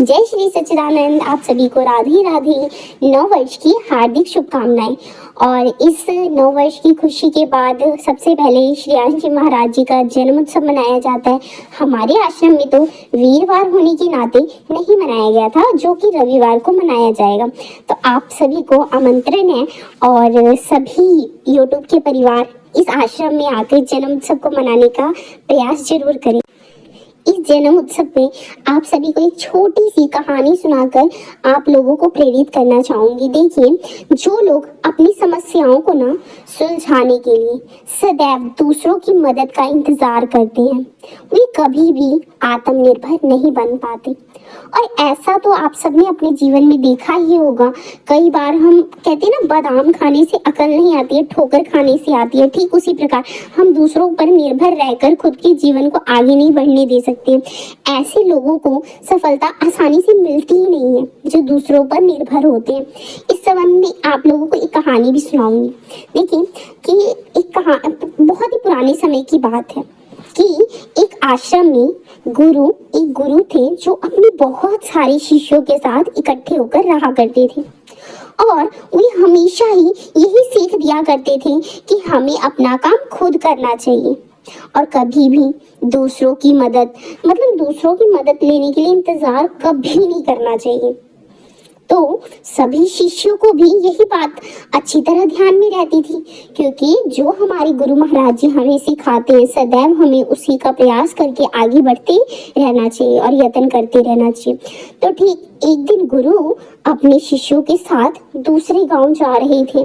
जय श्री सच्चिदानंद। आप सभी को राधे राधे। नव वर्ष की हार्दिक शुभकामनाएं। और इस नव वर्ष की खुशी के बाद सबसे पहले श्री आंश जी महाराज जी का जन्म उत्सव मनाया जाता है। हमारे आश्रम में तो वीरवार होने के नाते नहीं मनाया गया था, जो कि रविवार को मनाया जाएगा। तो आप सभी को आमंत्रण है और सभी यूट्यूब के परिवार इस आश्रम में आकर जन्म उत्सव को मनाने का प्रयास जरूर करें। इस जन्म उत्सव में आप सभी को एक छोटी सी कहानी सुनाकर आप लोगों को प्रेरित करना चाहूंगी। देखिए, जो लोग अपनी समस्याओं को ना सुलझाने के लिए सदैव दूसरों की मदद का इंतजार करते हैं, वे कभी भी आत्मनिर्भर नहीं बन पाते। और ऐसा तो आप सबने अपने जीवन में देखा ही होगा। कई बार हम कहते हैं ना, बादाम खाने से अकल नहीं आती है, ठोकर खाने से आती है। ठीक उसी प्रकार हम दूसरों पर निर्भर रहकर खुद के जीवन को आगे नहीं बढ़ने दे सकते। ऐसे लोगों को सफलता आसानी से मिलती ही नहीं है, जो दूसरों पर निर्भर होते हैं। इस संबंध में आप लोगों को एक कहानी भी सुनाऊंगी। देखिए कि बहुत ही पुराने समय की बात है कि एक आश्रम में एक गुरु थे, जो अपने बहुत सारे शिष्यों के साथ इकट्ठे होकर रहा करते थे। और वे हमेशा ही यही सीख दिया करते थे कि हमें अपना काम खुद करना चाहिए और कभी भी दूसरों की मदद लेने के लिए इंतजार कभी नहीं करना चाहिए। तो सभी शिष्यों को भी यही बात अच्छी तरह ध्यान में रहती थी, क्योंकि जो हमारे गुरु महाराज जी हमें सिखाते हैं, सदैव हमें उसी का प्रयास करके आगे बढ़ते रहना चाहिए और यत्न करते रहना चाहिए। तो ठीक एक दिन गुरु अपने शिष्यों के साथ दूसरे गांव जा रहे थे।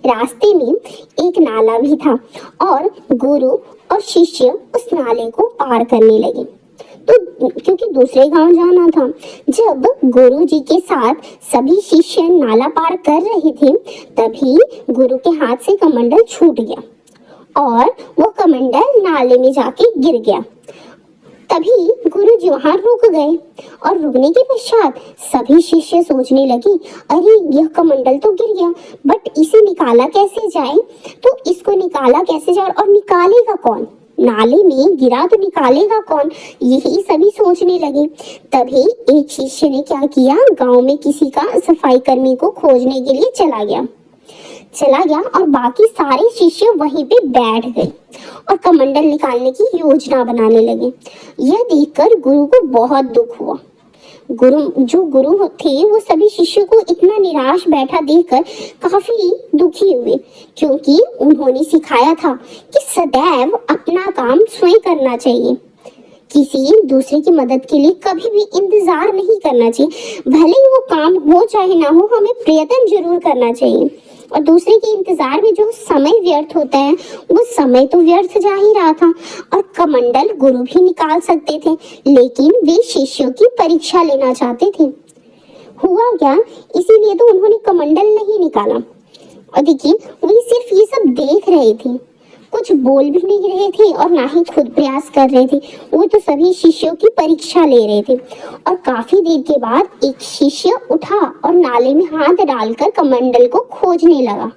रास्ते में एक नाला भी था और गुरु और शिष्य उस नाले को पार करने लगे। तो क्योंकि दूसरे गांव जाना था, जब गुरु जी के साथ सभी शिष्य नाला पार कर रहे थे, तभी गुरु के हाथ से कमंडल छूट गया और वो कमंडल नाले में जाके गिर गया। तभी गुरु जी वहां रुक गए और रुकने के पश्चात सभी शिष्य सोचने लगे, अरे यह कमंडल तो गिर गया, बट इसे निकाला कैसे जाए? तो इसको निकाला कैसे जाए और निकालेगा कौन? नाले में गिरा तो निकालेगा कौन? यही सभी सोचने लगे। तभी एक शिष्य ने क्या किया, गांव में किसी का सफाई कर्मी को खोजने के लिए चला गया और बाकी सारे शिष्य वहीं पे बैठ गए और कमंडल निकालने की योजना बनाने लगे। यह देखकर गुरु को बहुत दुख हुआ। गुरु थे, वो सभी शिष्यों को इतना निराश बैठा देखकर काफी दुखी हुए, क्योंकि उन्होंने सिखाया था कि सदैव अपना काम स्वयं करना चाहिए। किसी दूसरे की मदद के लिए कभी भी इंतजार नहीं करना चाहिए। भले ही वो काम हो चाहे ना हो, हमें प्रयत्न जरूर करना चाहिए। और दूसरे के इंतजार में जो समय व्यर्थ होता है, वो समय तो व्यर्थ जा ही रहा था। और कमंडल गुरु भी निकाल सकते थे, लेकिन वे शिष्यों की परीक्षा लेना चाहते थे। हुआ क्या, इसीलिए तो उन्होंने कमंडल नहीं निकाला। और देखिए, वे सिर्फ ये सब देख रहे थे, कुछ बोल भी नहीं रहे थे और ना ही खुद प्रयास कर रहे थे। वो तो सभी शिष्यों की परीक्षा ले रहे थे। और काफी देर के बाद एक शिष्य उठा और नाले में हाथ डालकर कमंडल को खोजने लगा।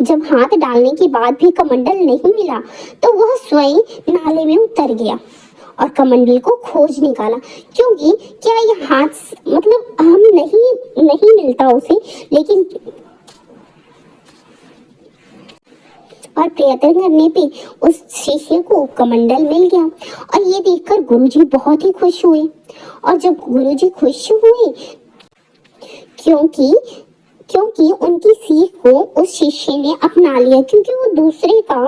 जब हाथ डालने के बाद भी कमंडल नहीं मिला, तो वह स्वयं नाले में उतर गया और कमंडल को खोज निकाला। क्योंकि क्या यह हाथ हम नहीं मिलता उसे, लेकिन और प्रयत्न करने पे उस शिष्य को कमंडल मिल गया। और ये देखकर गुरुजी बहुत ही खुश हुए। और जब गुरुजी खुश हुए, क्योंकि उनकी सीख को उस शिष्य ने अपना लिया, क्योंकि वो दूसरे का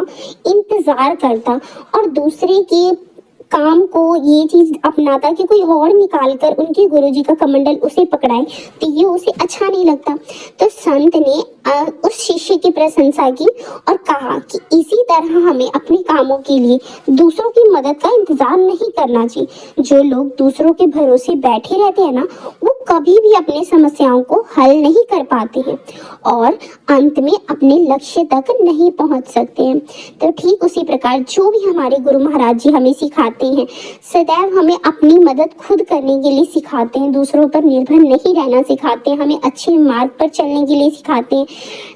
इंतजार करता और दूसरे के काम को ये चीज अपनाता कि कोई और निकाल कर उनके गुरुजी का कमंडल उसे पकड़ाए, तो ये उसे अच्छा नहीं लगता। तो संत ने उस शिष्य की प्रशंसा की और कहा कि इसी तरह हमें अपने कामों के लिए दूसरों की मदद का इंतजार नहीं करना चाहिए। जो लोग दूसरों के भरोसे बैठे रहते हैं ना, वो कभी भी अपनी समस्याओं को हल नहीं कर पाते हैं और अंत में अपने लक्ष्य तक नहीं पहुंच सकते हैं। तो ठीक उसी प्रकार जो भी हमारे गुरु महाराज जी हमें सिखाते हैं, सदैव हमें अपनी मदद खुद करने के लिए सिखाते हैं, दूसरों पर निर्भर नहीं रहना सिखाते हैं, हमें अच्छे मार्ग पर चलने के लिए सिखाते हैं।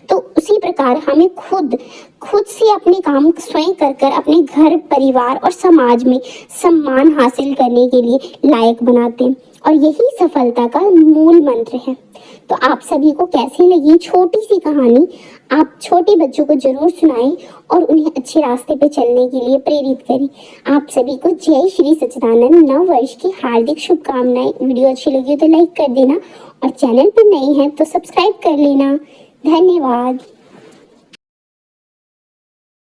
तो उसी प्रकार हमें खुद खुद से अपने काम स्वयं कर कर अपने घर, परिवार और समाज में सम्मान हासिल करने के लिए लायक बनाते हैं, और यही सफलता का मूल मंत्र है। तो आप सभी को कैसी लगी छोटी सी कहानी? आप छोटे बच्चों को जरूर सुनाएं और उन्हें अच्छे रास्ते पे चलने के लिए प्रेरित करें। आप सभी को जय श्री सच्चिदानंद नव वर्ष की हार्दिक शुभकामनाएं। वीडियो अच्छी लगी तो लाइक कर देना और चैनल पर नए हैं तो सब्सक्राइब कर लेना। धन्यवाद।